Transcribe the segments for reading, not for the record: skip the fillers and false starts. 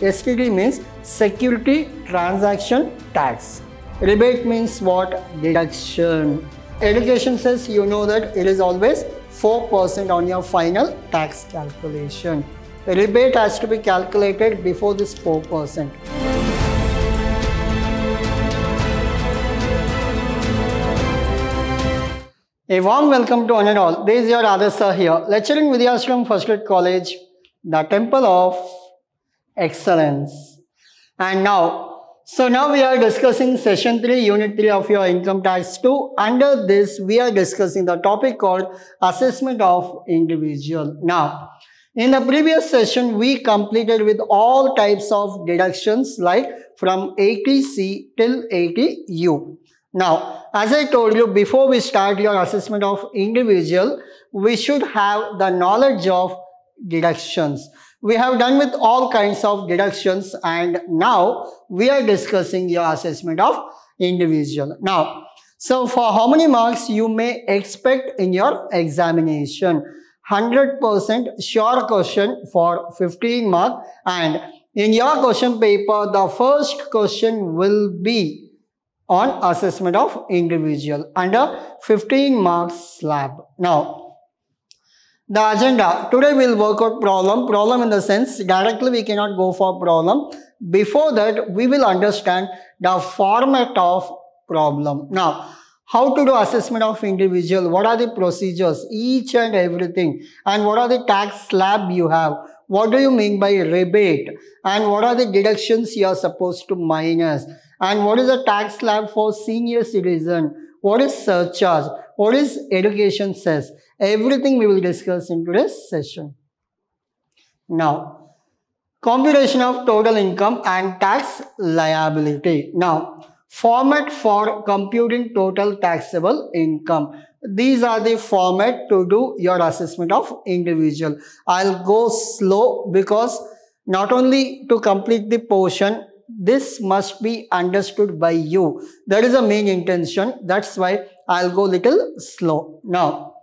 STT means security transaction tax. Rebate means what? Deduction. Education says you know that it is always 4% on your final tax calculation. Rebate has to be calculated before this 4%. A warm welcome to one and all. This is your Adarsh sir here, lecturing Vidhyaashram First Grade College, the Temple of Excellence. And now we are discussing session 3, unit 3 of your income tax 2. Under this, we are discussing the topic called assessment of individual. Now, in the previous session, we completed with all types of deductions like from 80C till 80U. Now, as I told you, before we start your assessment of individual, we should have the knowledge of deductions. We have done with all kinds of deductions, and now we are discussing your assessment of individual. Now, so for how many marks you may expect in your examination? 100% sure question for 15 marks, and in your question paper, the first question will be on assessment of individual under 15 marks slab. Now, the agenda, today we will work out problem in the sense directly we cannot go for problem. Before that, we will understand the format of problem. Now, how to do assessment of individual, what are the procedures, each and everything, and what are the tax slab you have, what do you mean by rebate, and what are the deductions you are supposed to minus, and what is the tax slab for senior citizen, what is surcharge, what is education cess, everything we will discuss in today's session. Now, computation of total income and tax liability. Now, format for computing total taxable income. These are the format to do your assessment of individual. I'll go slow because not only to complete the portion, this must be understood by you. That is the main intention. That's why I'll go little slow. Now,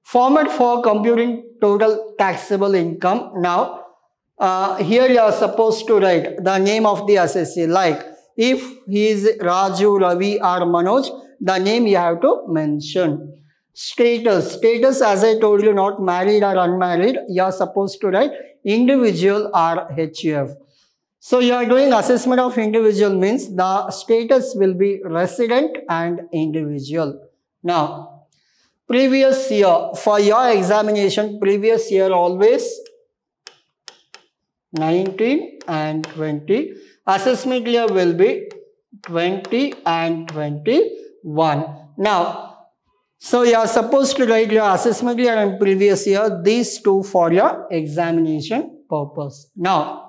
format for computing total taxable income. Now, here you are supposed to write the name of the assessee. Like if he is Raju, Ravi or Manoj, the name you have to mention. Status as I told you, not married or unmarried, you are supposed to write individual or HUF. So you are doing assessment of individual means the status will be resident and individual. Now, previous year, for your examination, previous year always 19 and 20. Assessment year will be 20 and 21. Now, so you are supposed to write your assessment year and previous year, these two for your examination purpose. Now,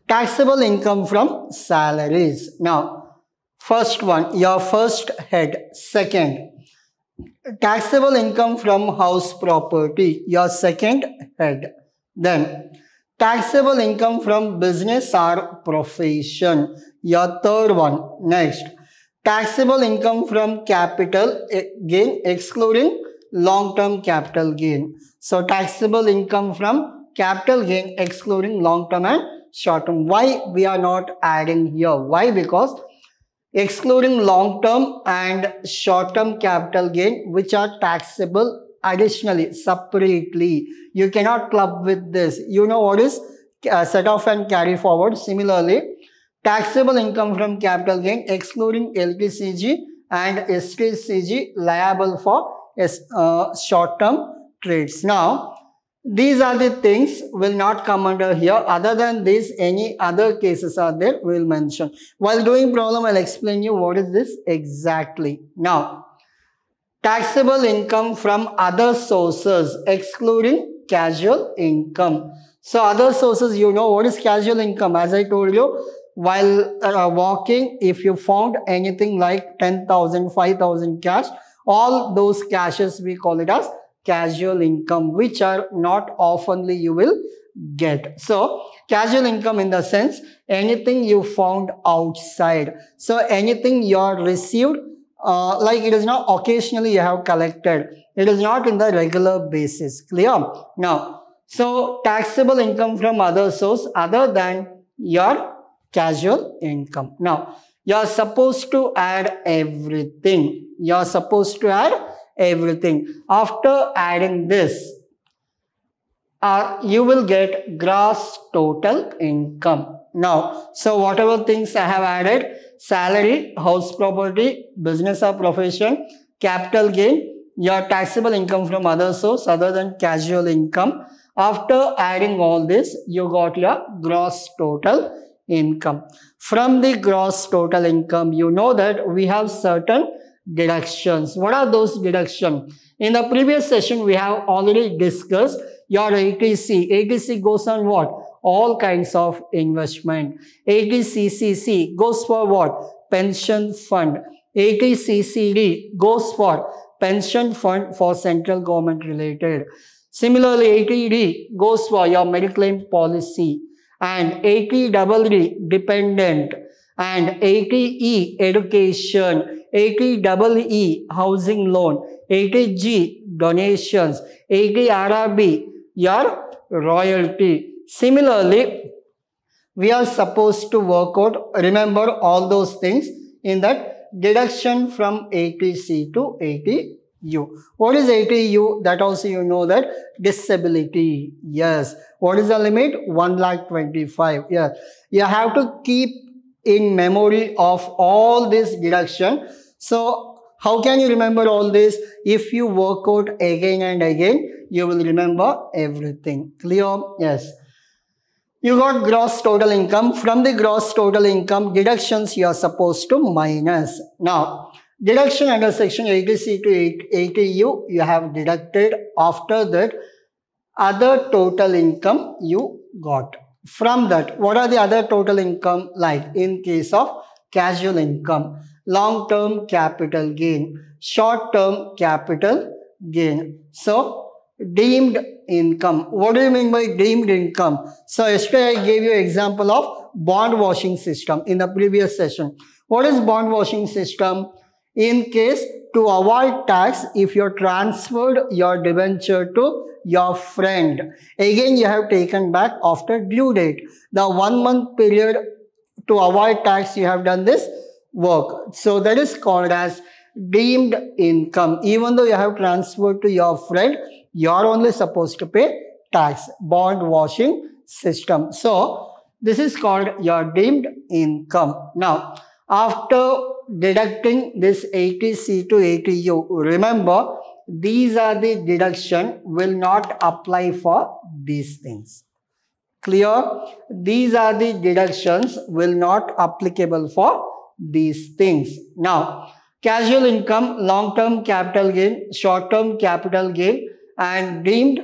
taxable income from salaries. Now, first one, your first head. Second, taxable income from house property, your second head. Then, taxable income from business or profession, your third one. Next, taxable income from capital gain excluding long-term capital gain. So, taxable income from capital gain excluding long-term and short-term. Why we are not adding here? Why? Because excluding long-term and short-term capital gain, which are taxable additionally, separately. You cannot club with this. You know what is set off and carry forward. Similarly, taxable income from capital gain excluding LTCG and STCG liable for short-term trades. Now, these are the things will not come under here. Other than this, any other cases are there, we will mention. While doing problem, I'll explain you what is this exactly. Now, taxable income from other sources excluding casual income. So, other sources, you know what is casual income. As I told you, while walking, if you found anything like 10,000, 5,000 cash, all those cashes we call it as casual income, which are not oftenly you will get. So, casual income in the sense, anything you found outside. So, anything you are received, like it is not occasionally you have collected. It is not in the regular basis. Clear? Now, so taxable income from other source other than your casual income. Now, you are supposed to add everything. You are supposed to add everything. After adding this, you will get gross total income. Now, so whatever things I have added, salary, house property, business or profession, capital gain, your taxable income from other source other than casual income. After adding all this, you got your gross total income. From the gross total income, you know that we have certain deductions. What are those deductions? In the previous session, we have already discussed your ATC. ATC goes on what? All kinds of investment. ATCCC goes for what? Pension fund. ATCCD goes for pension fund for central government related. Similarly, ATD goes for your mediclaim policy, and ATEE dependent, and ATE education, ATEE housing loan, ATG donations, ATRRB your royalty. Similarly, we are supposed to work out, remember all those things in that deduction from ATC to ATU. What is ATU? That also you know that disability. Yes. What is the limit? 1,25,000. Yeah. You have to keep in memory of all this deduction. So how can you remember all this? If you work out again and again, you will remember everything. Clear? Yes. You got gross total income. From the gross total income, deductions you are supposed to minus. Now, deduction under section 80C to 80U, you have deducted. After that, other total income you got. From that, what are the other total income like? In case of casual income, long-term capital gain, short-term capital gain. So, deemed income. What do you mean by deemed income? So yesterday I gave you example of bond washing system in the previous session. What is bond washing system? In case to avoid tax, if you transferred your debenture to your friend, again you have taken back after due date. The 1 month period to avoid tax, you have done this work. So that is called as deemed income. Even though you have transferred to your friend, you are only supposed to pay tax. Bond washing system. So this is called your deemed income. Now, after deducting this 80C to 80U, remember these are the deduction will not apply for these things. Clear? These are the deductions will not applicable for these things. Now, casual income, long-term capital gain, short-term capital gain, and deemed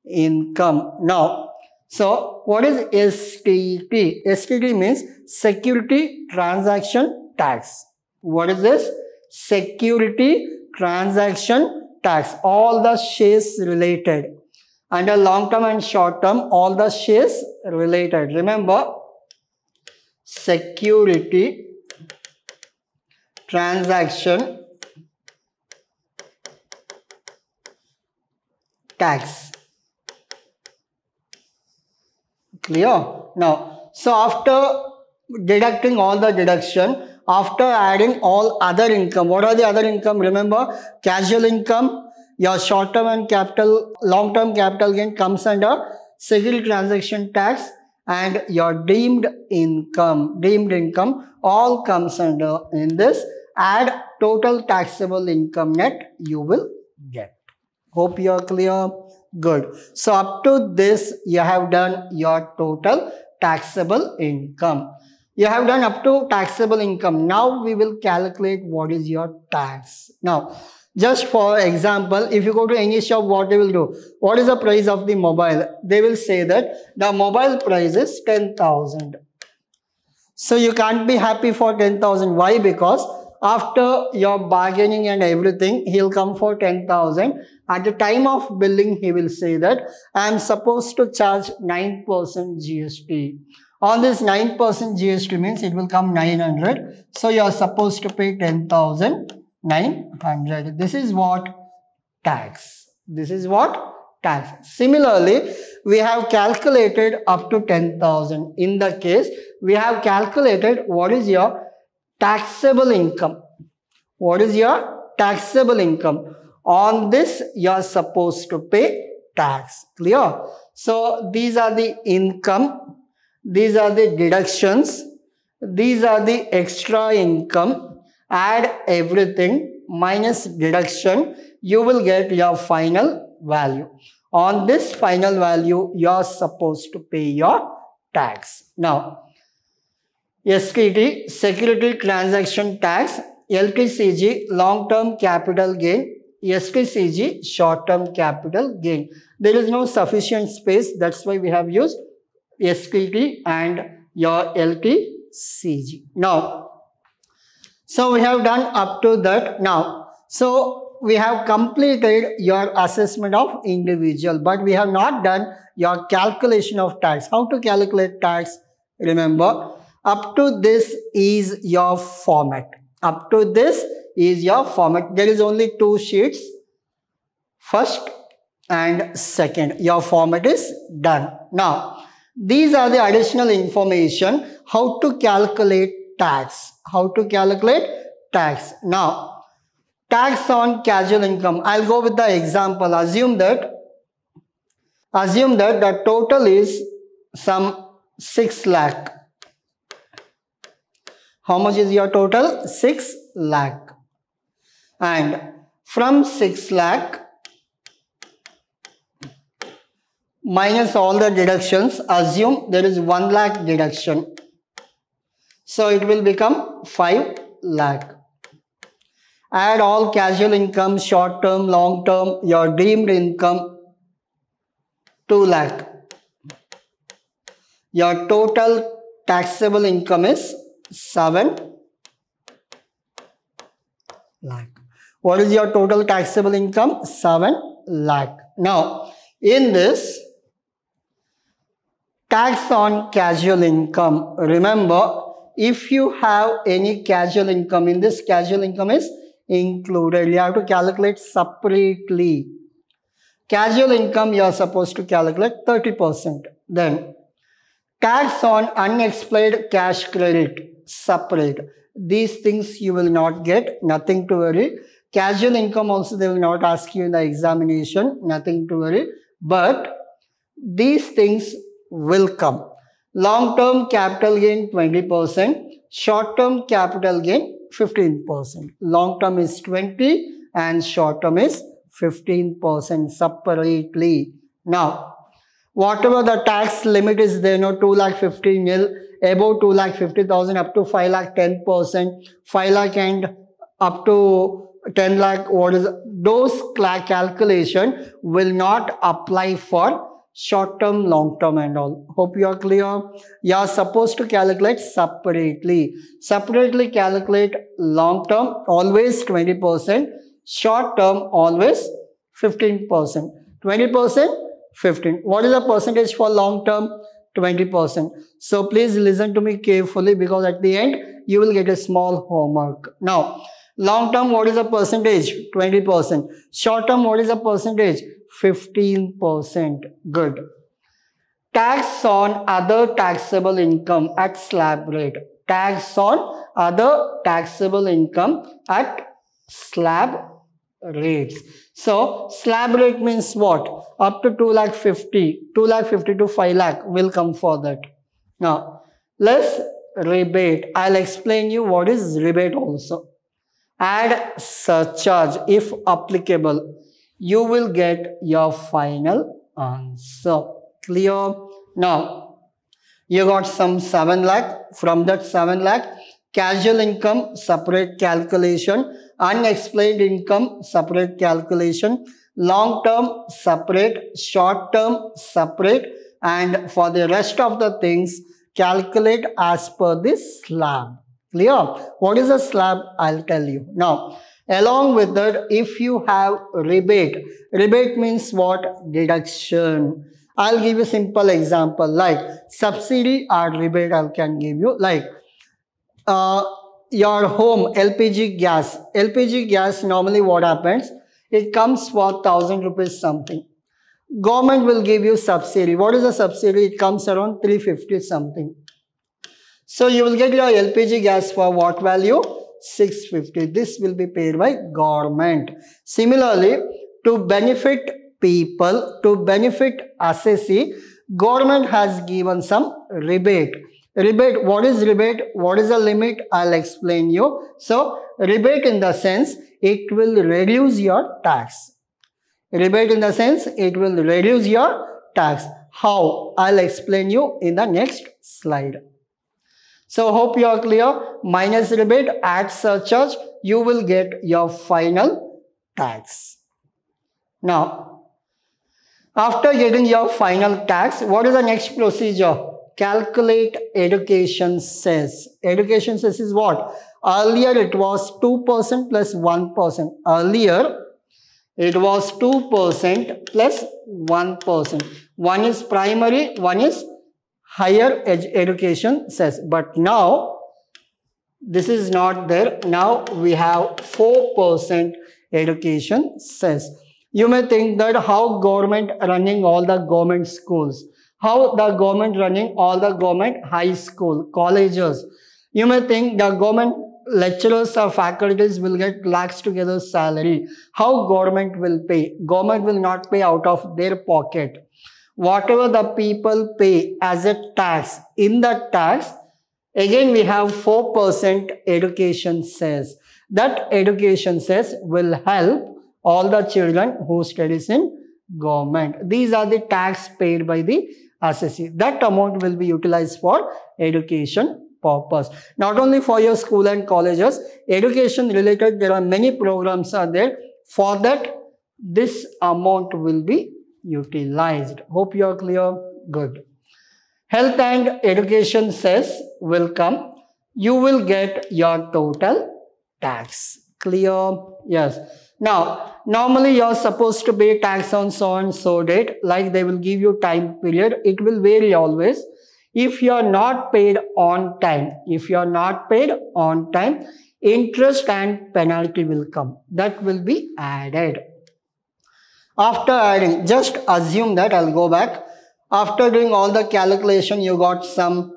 income. Now, so what is STT? STT means Security Transaction Tax. What is this? Security Transaction Tax. All the shares related. Under long-term and short-term, all the shares related. Remember, Security Transaction Tax. Clear? Now, so after deducting all the deduction, after adding all other income, what are the other income? Remember, casual income, your short-term and long-term capital gain comes under security transaction tax, and your deemed income all comes under in this. Add total taxable income net, you will get. Hope you are clear. Good. So up to this, you have done your total taxable income. You have done up to taxable income. Now we will calculate what is your tax. Now, just for example, if you go to any shop, what they will do? What is the price of the mobile? They will say that the mobile price is 10,000. So you can't be happy for 10,000. Why? Because after your bargaining and everything, he'll come for 10,000. At the time of billing, he will say that I am supposed to charge 9% GST. On this 9% GST means it will come 900. So you are supposed to pay 10,900. This is what? Tax. This is what? tax. Similarly, we have calculated up to 10,000. In the case, we have calculated what is your taxable income. What is your taxable income? On this, you are supposed to pay tax. Clear? So, these are the income. These are the deductions. These are the extra income. Add everything minus deduction. You will get your final value. On this final value, you are supposed to pay your tax. Now, STT, Security Transaction Tax, LTCG, Long-Term Capital Gain, STCG, Short-Term Capital Gain. There is no sufficient space. That's why we have used STT and your LTCG. Now, so we have done up to that. Now, so we have completed your assessment of individual, but we have not done your calculation of tax. How to calculate tax? Remember, up to this is your format. Up to this is your format. There is only two sheets, first and second. Your format is done. Now, these are the additional information how to calculate tax. How to calculate tax. Now, tax on casual income. I'll go with the example. Assume that the total is some 6 lakh. How much is your total? 6 lakh. And from 6 lakh minus all the deductions, assume there is 1 lakh deduction. So it will become 5 lakh. Add all casual income, short term, long term, your deemed income, 2 lakh. Your total taxable income is 7 lakh. What is your total taxable income? 7 lakh. Now, in this, tax on casual income, remember, if you have any casual income, in this casual income is included. You have to calculate separately. Casual income, you are supposed to calculate 30%. Then, tax on unexplained cash credit, separate. These things you will not get, nothing to worry. Casual income also they will not ask you in the examination, nothing to worry. But these things will come. Long-term capital gain 20%, short-term capital gain 15%. Long-term is 20 and short-term is 15% separately. Now, whatever the tax limit is there, 2,50,000, above 2,50,000 up to 5 lakh 10%, 5 lakh and up to 10 lakh, what is those calculation will not apply for short term, long term and all. Hope you are clear. You are supposed to calculate separately. Separately calculate long term always 20%, short term always 15%. 20%, 15. What is the percentage for long term? 20%. So please listen to me carefully because at the end you will get a small homework. Now, long term, what is the percentage? 20%. Short term, what is the percentage? 15%. Good. Tax on other taxable income at slab rate. Tax on other taxable income at slab rates. So, slab rate means what? Up to 2,50,000 to 5 lakh will come for that. Now, let's rebate. I'll explain you what is rebate also. Add surcharge if applicable. You will get your final answer. Clear? Now, you got some 7 lakh. From that 7 lakh, casual income, separate calculation. Unexplained income, separate calculation. Long term, separate. Short term, separate. And for the rest of the things, calculate as per this slab. Clear? What is a slab? I'll tell you. Now, along with that, if you have rebate, rebate means what? Deduction. I'll give you a simple example like subsidy or rebate I can give you. Like your home LPG gas. LPG gas normally what happens? It comes for 1,000 rupees something. government will give you subsidy. What is a subsidy? It comes around 350 something. So you will get your LPG gas for what value? 650. This will be paid by government. Similarly, to benefit people, to benefit assessee, government has given some rebate. Rebate, what is rebate? What is the limit? I'll explain you. So, rebate in the sense, it will reduce your tax. Rebate in the sense, it will reduce your tax. How? I'll explain you in the next slide. So, hope you are clear. Minus rebate, add surcharge, you will get your final tax. Now, after getting your final tax, what is the next procedure? Calculate education cess. Education cess is what? Earlier it was 2% plus 1%. Earlier it was 2% plus 1%. One is primary, one is higher education cess. But now this is not there. Now we have 4% education cess. You may think that how government running all the government schools, how the government running all the government high school, colleges. You may think the government lecturers or faculties will get lakhs together salary. How government will pay? Government will not pay out of their pocket. Whatever the people pay as a tax, in the tax, again we have 4% education cess. That education cess will help all the children who studies in government. These are the tax paid by the assessee. That amount will be utilized for education purpose. Not only for your school and colleges, education related, there are many programs are there. For that, this amount will be utilized. Hope you are clear. Good. Health and education cess will come. You will get your total tax. Clear? Yes. Now, normally you are supposed to pay tax on so and so date, like they will give you time period. It will vary always. If you are not paid on time, interest and penalty will come. That will be added. After adding, just assume that, I'll go back. After doing all the calculation, you got some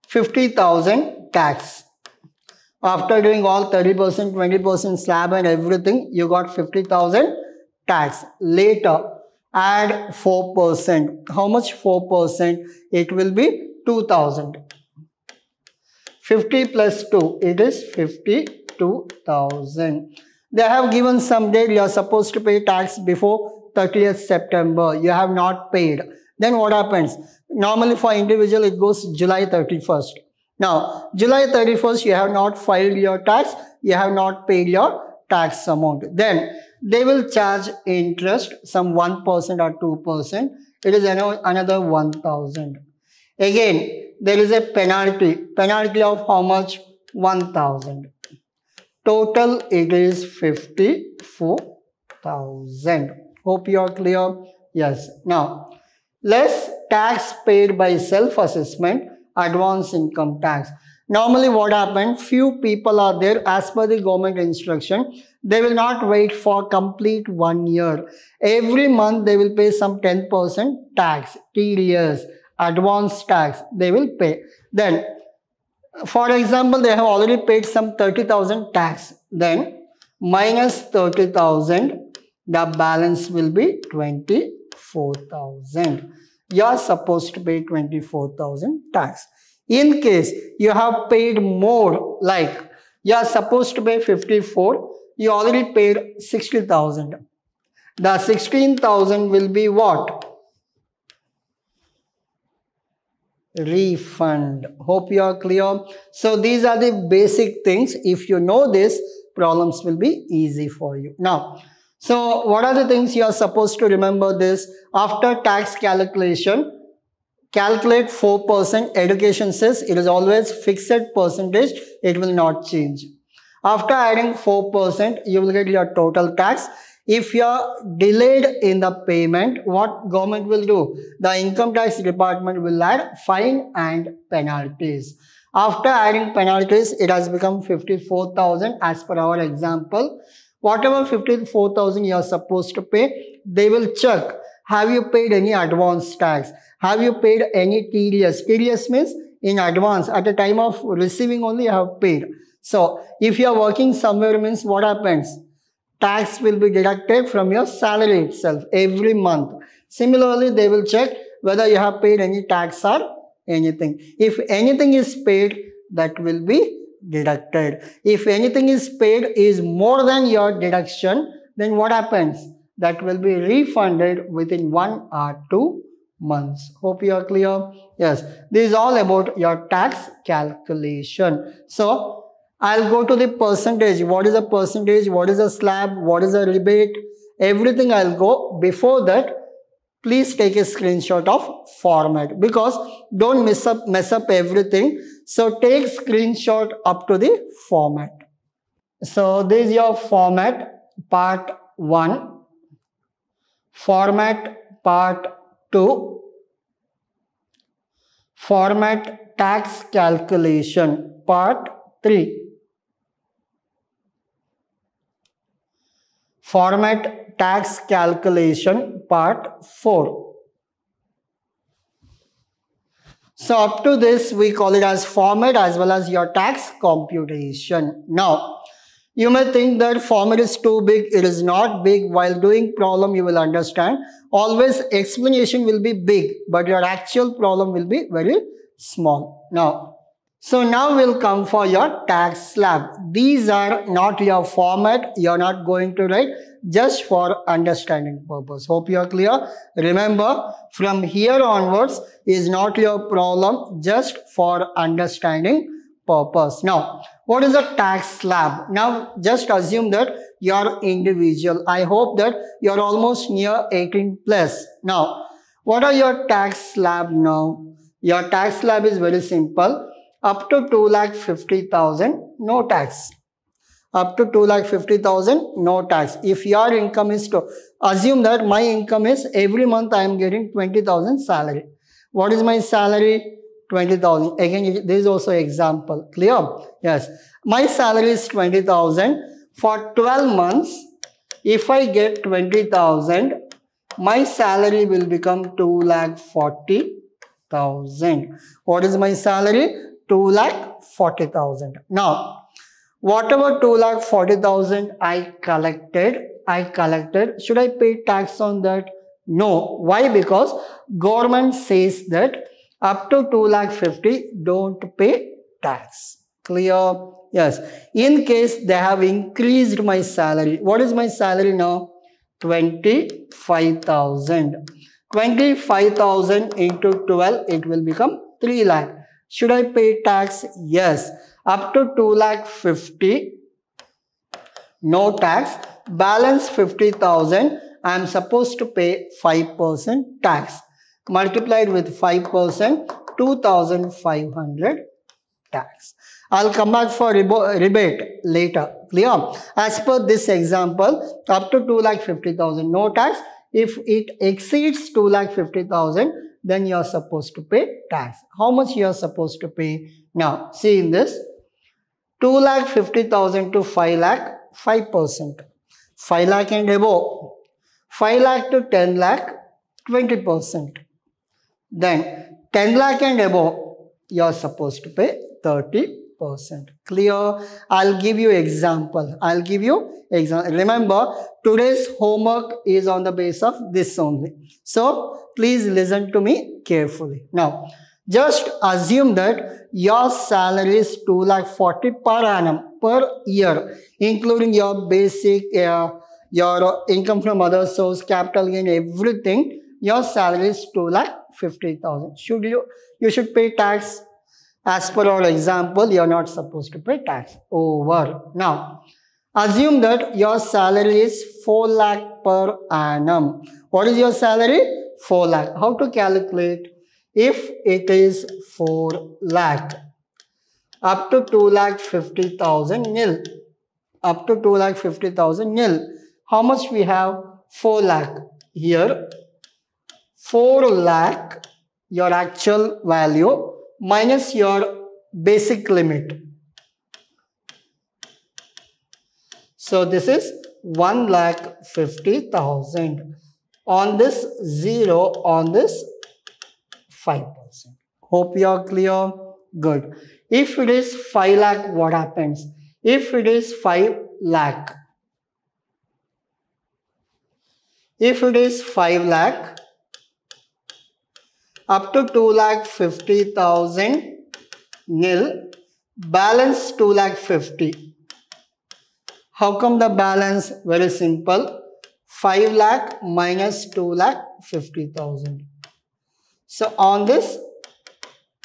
50,000 tax. After doing all 30%, 20% slab and everything, you got 50,000 tax. Later, add 4%. How much? 4%. It will be 2,000. 50 plus 2, it is 52,000. They have given some date, you are supposed to pay tax before 30th September. You have not paid. Then what happens? Normally for individual, it goes July 31st. Now, July 31st, you have not filed your tax, you have not paid your tax amount. Then, they will charge interest, some 1% or 2%. It is another 1,000. Again, there is a penalty. Penalty of how much? 1,000. Total, it is 54,000. Hope you are clear. Yes. Now, less tax paid by self-assessment, advance income tax. Normally what happens, few people are there as per the government instruction. They will not wait for complete 1 year. Every month they will pay some 10% tax, TDS, advance tax, they will pay. Then, for example, they have already paid some 30,000 tax. Then, minus 30,000, the balance will be 24,000. You are supposed to pay 24,000 tax. In case you have paid more, like you are supposed to pay 54, you already paid 60,000. The 16,000 will be what? Refund. Hope you are clear. So these are the basic things. If you know this, problems will be easy for you. Now, so what are the things you are supposed to remember this? After tax calculation, calculate 4%. Education says it is always fixed percentage. It will not change. After adding 4%, you will get your total tax. If you are delayed in the payment, what government will do? The income tax department will add fine and penalties. After adding penalties, it has become 54,000 as per our example. Whatever 54,000 you are supposed to pay, they will check Have you paid any advance tax? Have you paid any TDS? TDS means in advance, at the time of receiving only you have paid. So if you are working somewhere means what happens? Tax will be deducted from your salary itself every month. Similarly, they will check whether you have paid any tax or anything. If anything is paid, that will be deducted. If anything is paid is more than your deduction, then what happens? That will be refunded within 1 or 2 months. Hope you are clear. Yes, this is all about your tax calculation. So I'll go to the percentage. What is a percentage? What is a slab? What is a rebate? Everything I'll go. Before that, please take a screenshot of format, because don't mess up everything. So take screenshot up to the format. So this is your format part 1, format part 2, format tax calculation part 3, format tax calculation part 4. So up to this we call it as format as well as your tax computation. Now you may think that format is too big. It is not big. While doing problem you will understand. Always explanation will be big, but your actual problem will be very small. So now we'll come for your tax slab. These are not your format. You're not going to write, just for understanding purpose. Hope you are clear. Remember, from here onwards is not your problem, just for understanding purpose. Now, what is a tax slab? Now, just assume that you're individual. I hope that you're almost near 18 plus. Now, what are your tax slab now? Your tax slab is very simple. Up to 2,50,000, no tax. Up to 2,50,000, no tax. If your income is to, assume that my income is every month I am getting 20,000 salary. What is my salary? 20,000. Again, this is also example. Clear? Yes. My salary is 20,000. For 12 months, if I get 20,000, my salary will become 2,40,000. What is my salary? 2,40,000. Now, whatever 2,40,000 I collected, should I pay tax on that? No. Why? Because government says that up to 2,50,000 don't pay tax. Clear? Yes. In case they have increased my salary. What is my salary now? 25,000. 25,000 into 12, it will become 3 lakh. Should I pay tax? Yes. Up to 2,50,000, no tax. Balance 50,000, I am supposed to pay 5% tax. Multiplied with 5%, 2,500 tax. I'll come back for rebate later. Clear? As per this example, up to 2,50,000, no tax. If it exceeds 2,50,000, then you are supposed to pay tax. How much you are supposed to pay? Now, see in this, 2,50,000 to 5 lakh, 5%. 5 lakh and above. 5 lakh to 10 lakh, 20%. Then 10 lakh and above, you are supposed to pay 30%. Clear? I'll give you example. Remember, today's homework is on the basis of this only. So, please listen to me carefully. Now, just assume that your salary is 2,40,000 per annum, per year, including your basic, your income from other source, capital gain, everything. Your salary is 2,50,000. You should pay tax. As per our example, you are not supposed to pay tax. Over. Now, assume that your salary is 4 lakh per annum. What is your salary? 4 lakh. How to calculate? If it is 4 lakh, up to 2,50,000 nil. Up to 2,50,000 nil. How much we have? 4 lakh. Here, 4 lakh, your actual value, minus your basic limit. So this is 1,50,000. On this 0, on this 5%. Hope you are clear. Good. If it is 5 lakh, what happens? If it is 5 lakh, if it is 5 lakh, up to 2,50,000 nil, balance 2,50,000. How come the balance? Very simple. 5 lakh minus 2,50,000. So on this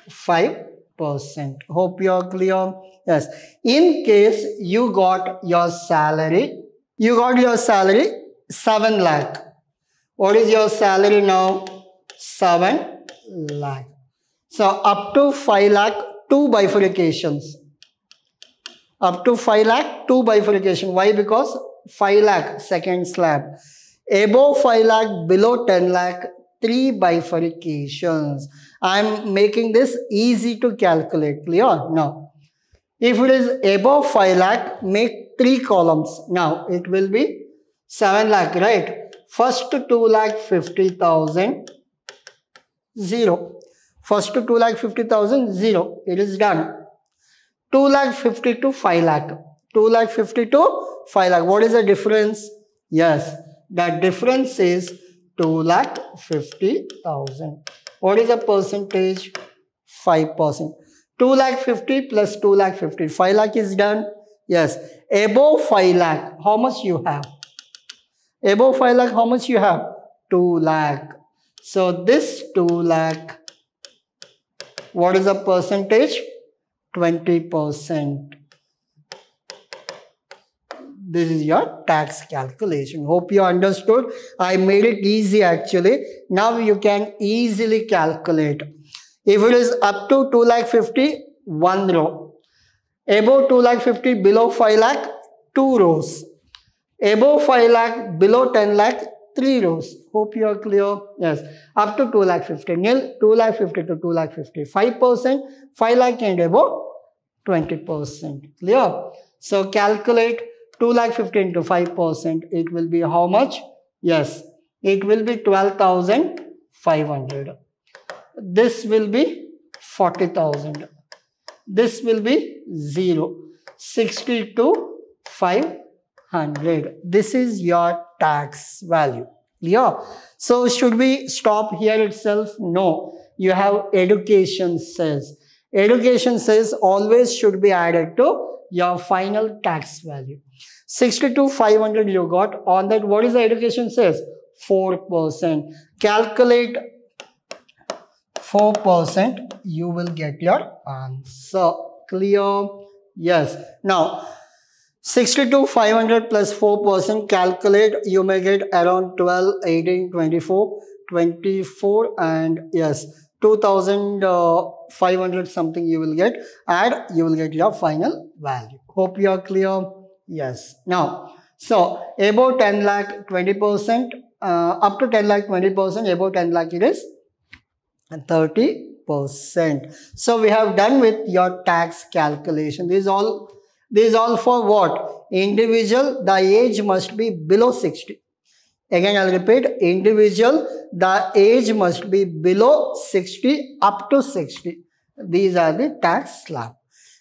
5%. Hope you are clear. Yes. In case you got your salary, 7 lakh. What is your salary now? 7 lakh. So up to 5 lakh, 2 bifurcations. Up to 5 lakh, 2 bifurcation. Why? Because 5 lakh, second slab. Above 5 lakh, below 10 lakh, 3 bifurcations. I am making this easy to calculate. Clear? Now, if it is above 5 lakh, make 3 columns. Now, it will be 7 lakh, right? First 2,50,000, 0. First 2,50,000, 0. It is done. 2,50,000 to 5 lakh. 2,50,000 to 5 lakh. What is the difference? Yes, that difference is 2,50,000. What is the percentage? 5%. 2,50,000 plus 2,50,000. 5 lakh is done. Yes. Above 5 lakh, how much you have? Above 5 lakh, how much you have? 2 lakh. So this 2 lakh, what is the percentage? 20%. This is your tax calculation. Hope you understood. I made it easy actually. Now you can easily calculate. If it is up to 2,50,000, 1 row. Above 2,50,000, below 5 lakh, 2 rows. Above 5 lakh, below 10 lakh, 3 rows. Hope you are clear. Yes. Up to 2,50,000. Nil, 2,50,000 to 2,50,000. 5%, 5 lakh and above, 20%. Clear? So calculate 2,50,000 into 5%. It will be how much? Yes. It will be 12,500. This will be 40,000. This will be 0. 60 to 500. This is your tax value. Clear? So should we stop here itself? No. You have education says. Education says always should be added to your final tax value. 60 to 500 you got. On that, what is the education says? 4%. Calculate 4%. You will get your answer. Clear? Yes. Now, 60 to 500 plus 4%, calculate, you may get around 12, 18, 24, 24 and yes, 2,500 something you will get. Add, you will get your final value. Hope you are clear. Yes. Now, so above 10 lakh 20%, up to 10 lakh 20%, above 10 lakh it is 30%. So we have done with your tax calculation. This is all for what? Individual, the age must be below 60. Again, I'll repeat, individual, the age must be below 60 up to 60. These are the tax slab.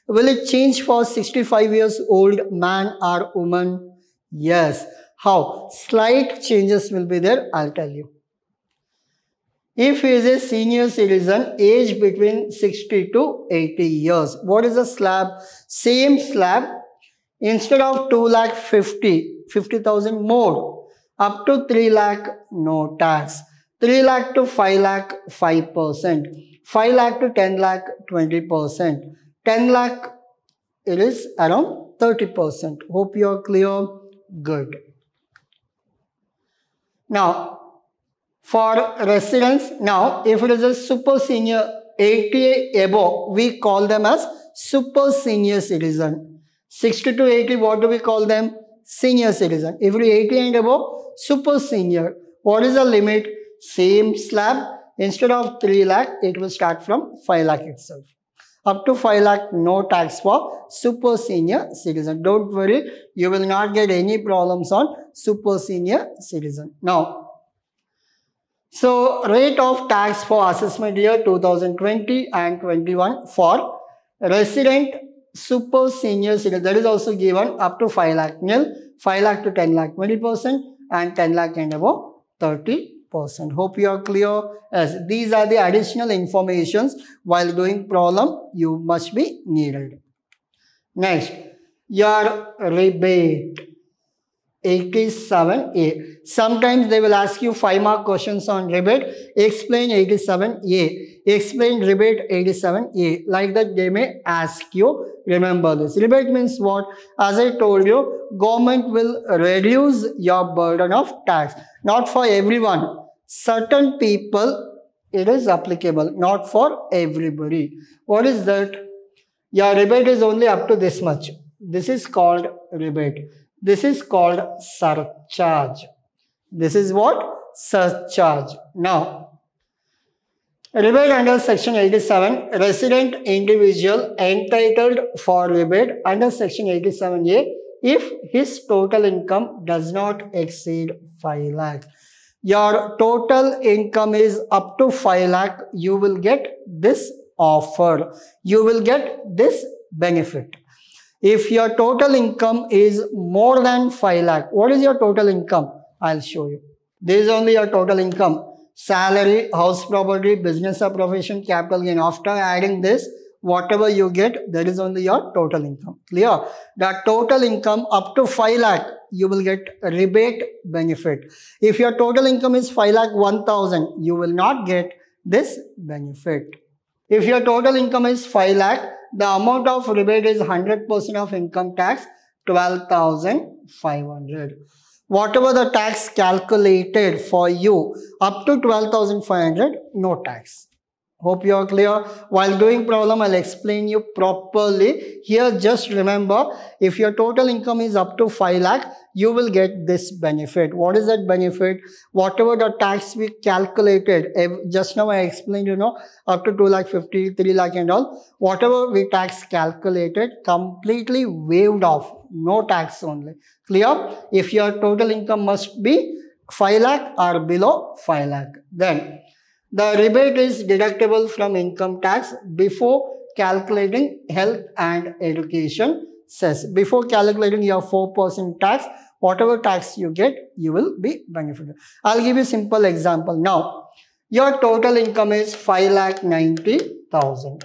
Will it change for 65 years old man or woman? Yes. How? Slight changes will be there, I'll tell you. If he is a senior citizen, age between 60 to 80 years. What is the slab? Same slab. Instead of 2,50,000 more. Up to 3 lakh, no tax. 3 lakh to 5 lakh, 5%. 5 lakh to 10 lakh, 20%. 10 lakh, it is around 30%. Hope you are clear. Good. Now, for residents, now if it is a super senior 80 above, we call them as super senior citizen. 60 to 80, what do we call them? Senior citizen. If it is 80 and above, super senior. What is the limit? Same slab. Instead of 3 lakh, it will start from 5 lakh itself. Up to 5 lakh, no tax for super senior citizen. Don't worry, you will not get any problems on super senior citizen. Now, So rate of tax for assessment year 2020 and 21 for resident super senior citizen, that is also given up to 5 lakh nil, 5 lakh to 10 lakh 20% and 10 lakh and above 30%. Hope you are clear. Yes, these are the additional informations while doing problem you must be needed. Next, your rebate 87A. Sometimes they will ask you 5-mark questions on rebate. Explain 87A. Explain rebate 87A. Like that they may ask you. Remember this. Rebate means what? As I told you, government will reduce your burden of tax. Not for everyone. Certain people it is applicable. Not for everybody. What is that? Your rebate is only up to this much. This is called rebate. This is called surcharge. This is what? Surcharge. Now, rebate under section 87, resident individual entitled for rebate under section 87A if his total income does not exceed 5 lakh. Your total income is up to 5 lakh, you will get this offer. You will get this benefit. If your total income is more than 5 lakh, what is your total income? I'll show you. This is only your total income. Salary, house property, business or profession, capital gain. After adding this, whatever you get, that is only your total income. Clear? That total income up to 5 lakh, you will get a rebate benefit. If your total income is 5 lakh 1,000, you will not get this benefit. If your total income is 5 lakh, the amount of rebate is 100% of income tax, 12,500. Whatever the tax calculated for you, up to 12,500, no tax. Hope you are clear. While doing problem, I'll explain you properly. Here, just remember, if your total income is up to 5 lakh, you will get this benefit. What is that benefit? Whatever the tax we calculated, just now I explained, up to 2 lakh 50, 3 lakh and all, whatever we tax calculated, completely waived off. No tax only. Clear? If your total income must be 5 lakh or below 5 lakh, then the rebate is deductible from income tax before calculating health and education cess. Before calculating your 4% tax, whatever tax you get, you will be benefited. I'll give you a simple example. Now, your total income is 5,90,000.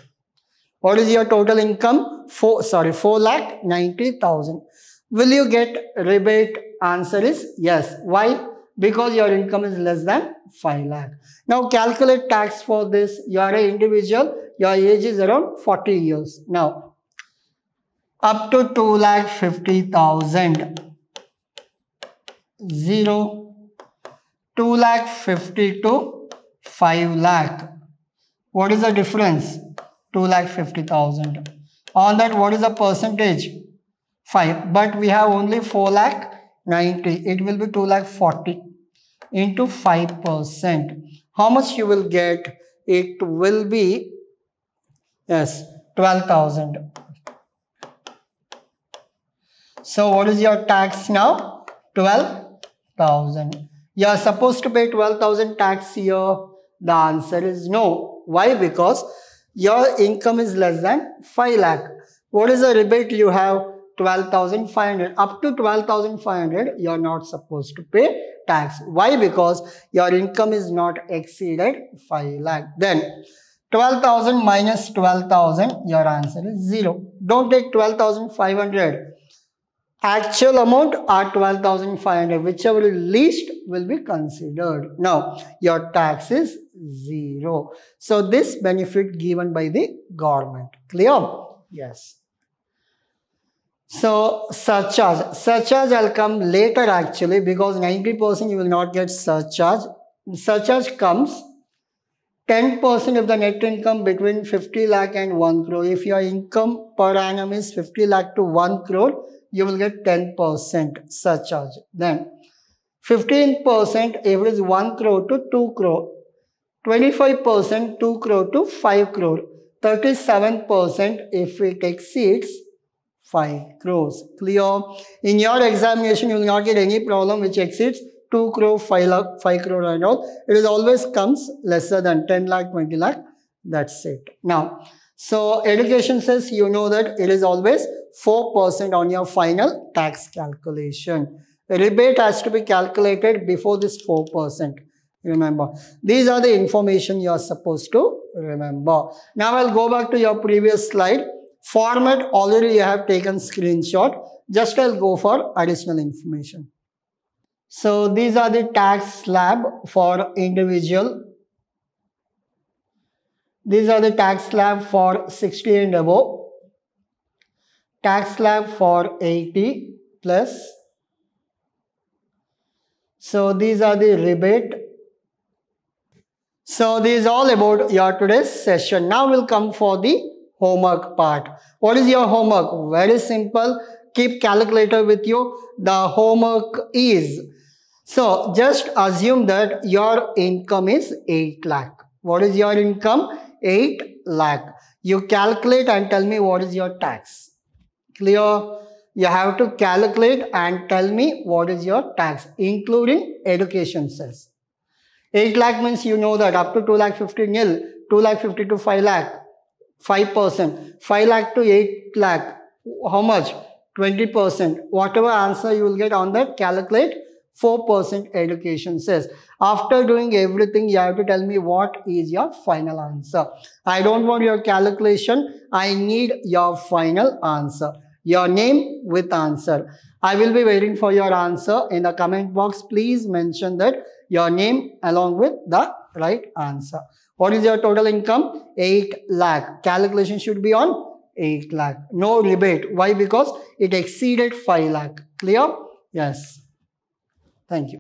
What is your total income? 4,90,000. Will you get rebate? Answer is yes. Why? Because your income is less than 5 lakh. Now calculate tax for this. You are an individual. Your age is around 40 years. Now, up to 2,50,000. 0. 2,50,000 to 5 lakh. What is the difference? 2,50,000. On that, what is the percentage? 5. But we have only 4,90,000. It will be 2,40,000 into 5%. How much you will get? It will be, yes, 12,000. So what is your tax now? 12,000. You are supposed to pay 12,000 tax here. The answer is no. Why? Because your income is less than 5 lakh. What is the rebate you have? 12,500. Up to 12,500, you are not supposed to pay tax. Why? Because your income is not exceeded 5 lakh. Then 12,000 minus 12,000, your answer is 0. Don't take 12,500. Actual amount are 12,500. Whichever is least will be considered. Now, your tax is 0. So, this benefit given by the government. Clear? Yes. So, surcharge. Surcharge I'll come later actually, because 90% you will not get surcharge. Surcharge comes 10% of the net income between 50 lakh and 1 crore. If your income per annum is 50 lakh to 1 crore, you will get 10% surcharge. Then 15% if it is 1 crore to 2 crore. 25% 2 crore to 5 crore. 37% if it exceeds 5 crores. Clear? In your examination, you will not get any problem which exceeds 2 crore, 5 lakh, 5 crore and all. It is always comes lesser than 10 lakh, 20 lakh. That's it. Now, so education says you know that it is always 4% on your final tax calculation. Rebate has to be calculated before this 4%. Remember, these are the information you are supposed to remember. Now I'll go back to your previous slide. Format already you have taken screenshot. Just I'll go for additional information. So these are the tax slab for individual. These are the tax slab for 60 and above. Tax slab for 80 plus. So these are the rebate. So this is all about your today's session. Now we'll come for the homework part. What is your homework? Very simple. Keep calculator with you. The homework is, so just assume that your income is 8 lakh. What is your income? 8 lakh. You calculate and tell me what is your tax. Clear? You have to calculate and tell me what is your tax, including education cess. 8 lakh means you know that up to 2 lakh 50 nil, 2 lakh 50 to 5 lakh, 5%, 5 lakh to 8 lakh, how much? 20%. Whatever answer you will get on that, calculate 4% education cess. After doing everything, you have to tell me what is your final answer. I don't want your calculation. I need your final answer. Your name with answer. I will be waiting for your answer in the comment box. Please mention that your name along with the right answer. What is your total income? 8 lakh. Calculation should be on 8 lakh. No rebate. Why? Because it exceeded 5 lakh. Clear? Yes. Thank you.